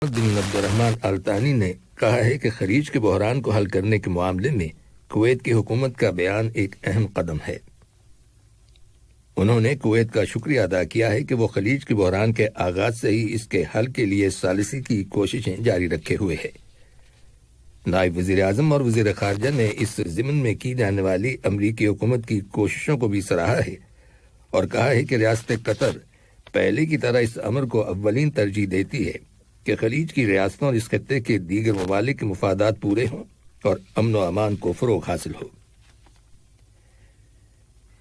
بن عبد الرحمن آل ثانی نے کہا ہے کہ خلیج کے بحران کو حل کرنے کے معاملے میں کویت کی حکومت کا بیان ایک اہم قدم ہے۔ انہوں نے کویت کا شکریہ ادا کیا ہے کہ وہ خلیج کے بحران کے آغاز سے ہی اس کے حل کے لیے ثالثی کی کوششیں جاری رکھے ہوئے ہے۔ نائب وزیر اعظم اور وزیر خارجہ نے اس ضمن میں کی جانے والی امریکی حکومت کی کوششوں کو بھی سراہا ہے اور کہا ہے کہ ریاست قطر پہلے کی طرح اس امر کو اولین ترجیح دیتی ہے کہ خلیج کی ریاستوں اور اس خطے کے دیگر ممالک کے مفادات پورے ہوں اور امن و امان کو فروغ حاصل ہو۔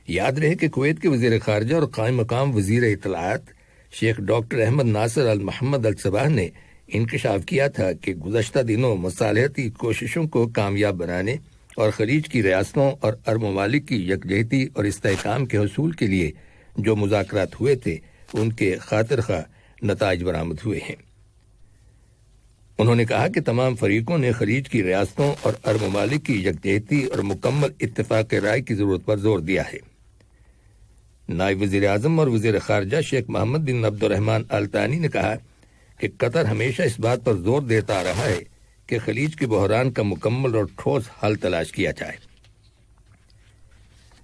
یاد رہے کہ کویت کے وزیر خارجہ اور قائم مقام وزیر اطلاعات شیخ ڈاکٹر احمد ناصر المحمد الصباح نے انکشاف کیا تھا کہ گزشتہ دنوں مصالحتی کوششوں کو کامیاب بنانے اور خلیج کی ریاستوں اور عرب ممالک کی یکجہتی اور استحکام کے حصول کے لیے جو مذاکرات ہوئے تھے ان کے خاطر خواہ نتائج برآمد ہوئے ہیں۔ انہوں نے کہا کہ تمام فریقوں نے خلیج کی ریاستوں اور عرب ممالک کی یکجہتی اور مکمل اتفاق رائے کی ضرورت پر زور دیا ہے۔ نائب وزیر اعظم اور وزیر خارجہ شیخ محمد بن عبد الرحمن آل ثانی نے کہا کہ قطر ہمیشہ اس بات پر زور دیتا آ رہا ہے کہ خلیج کے بحران کا مکمل اور ٹھوس حل تلاش کیا جائے۔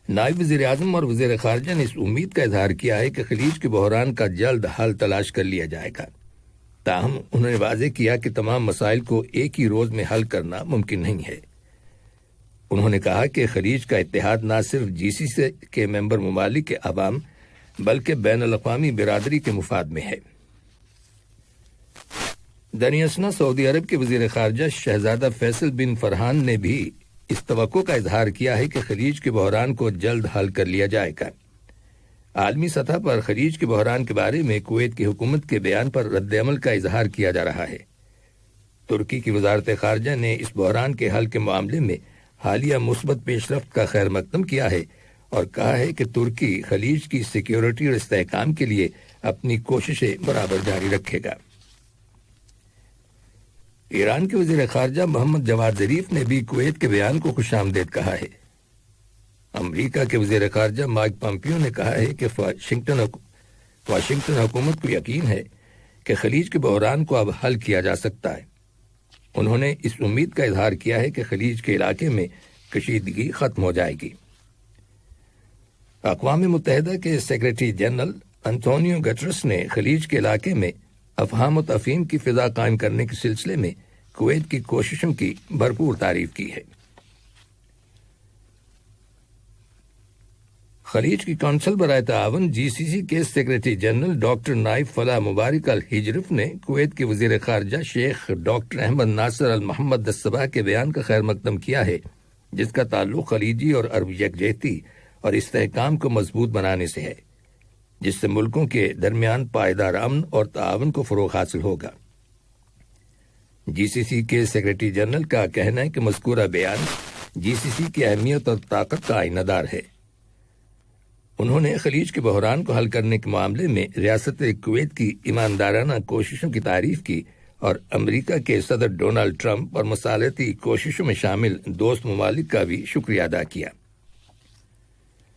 نائب وزیر اعظم اور وزیر خارجہ نے اس امید کا اظہار کیا ہے کہ خلیج کے بحران کا جلد حل تلاش کر لیا جائے گا، تاہم انہوں نے واضح کیا کہ تمام مسائل کو ایک ہی روز میں حل کرنا ممکن نہیں ہے۔ انہوں نے کہا کہ خلیج کا اتحاد نہ صرف جی سی سی کے ممبر ممالک کے عوام بلکہ بین الاقوامی برادری کے مفاد میں ہے۔ دریں سعودی عرب کے وزیر خارجہ شہزادہ فیصل بن فرحان نے بھی اس توقع کا اظہار کیا ہے کہ خلیج کے بحران کو جلد حل کر لیا جائے گا۔ عالمی سطح پر خلیج کے بحران کے بارے میں کویت کی حکومت کے بیان پر رد عمل کا اظہار کیا جا رہا ہے۔ ترکی کی وزارت خارجہ نے اس بحران کے حل کے معاملے میں حالیہ مثبت پیش رفت کا خیر مقدم کیا ہے اور کہا ہے کہ ترکی خلیج کی سیکیورٹی اور استحکام کے لیے اپنی کوششیں برابر جاری رکھے گا۔ ایران کے وزیر خارجہ محمد جواد ظریف نے بھی کویت کے بیان کو خوش آمدید کہا ہے۔ امریکہ کے وزیر خارجہ مائک پامپیو نے کہا ہے کہ واشنگٹن حکومت کو یقین ہے کہ خلیج کے بحران کو اب حل کیا جا سکتا ہے۔ انہوں نے اس امید کا اظہار کیا ہے کہ خلیج کے علاقے میں کشیدگی ختم ہو جائے گی۔ اقوام متحدہ کے سیکریٹری جنرل انتونیو گٹرس نے خلیج کے علاقے میں افہام و تفہیم کی فضا قائم کرنے کے سلسلے میں کویت کی کوششوں کی بھرپور تعریف کی ہے۔ خلیج کی کونسل برائے تعاون جی سی سی کے سیکریٹری جنرل ڈاکٹر نائف فلاح مبارک الحجرف نے کویت کے وزیر خارجہ شیخ ڈاکٹر احمد ناصر المحمد الصباح کے بیان کا خیر مقدم کیا ہے، جس کا تعلق خلیجی اور عرب یکجہتی اور استحکام کو مضبوط بنانے سے ہے، جس سے ملکوں کے درمیان پائیدار امن اور تعاون کو فروغ حاصل ہوگا۔ جی سی سی کے سیکریٹری جنرل کا کہنا ہے کہ مذکورہ بیان جی سی سی کی اہمیت اور طاقت کا آئینہ دار ہے۔ انہوں نے خلیج کے بحران کو حل کرنے کے معاملے میں ریاست کویت کی ایماندارانہ کوششوں کی تعریف کی اور امریکہ کے صدر ڈونلڈ ٹرمپ اور مصالحتی کوششوں میں شامل دوست ممالک کا بھی شکریہ ادا کیا۔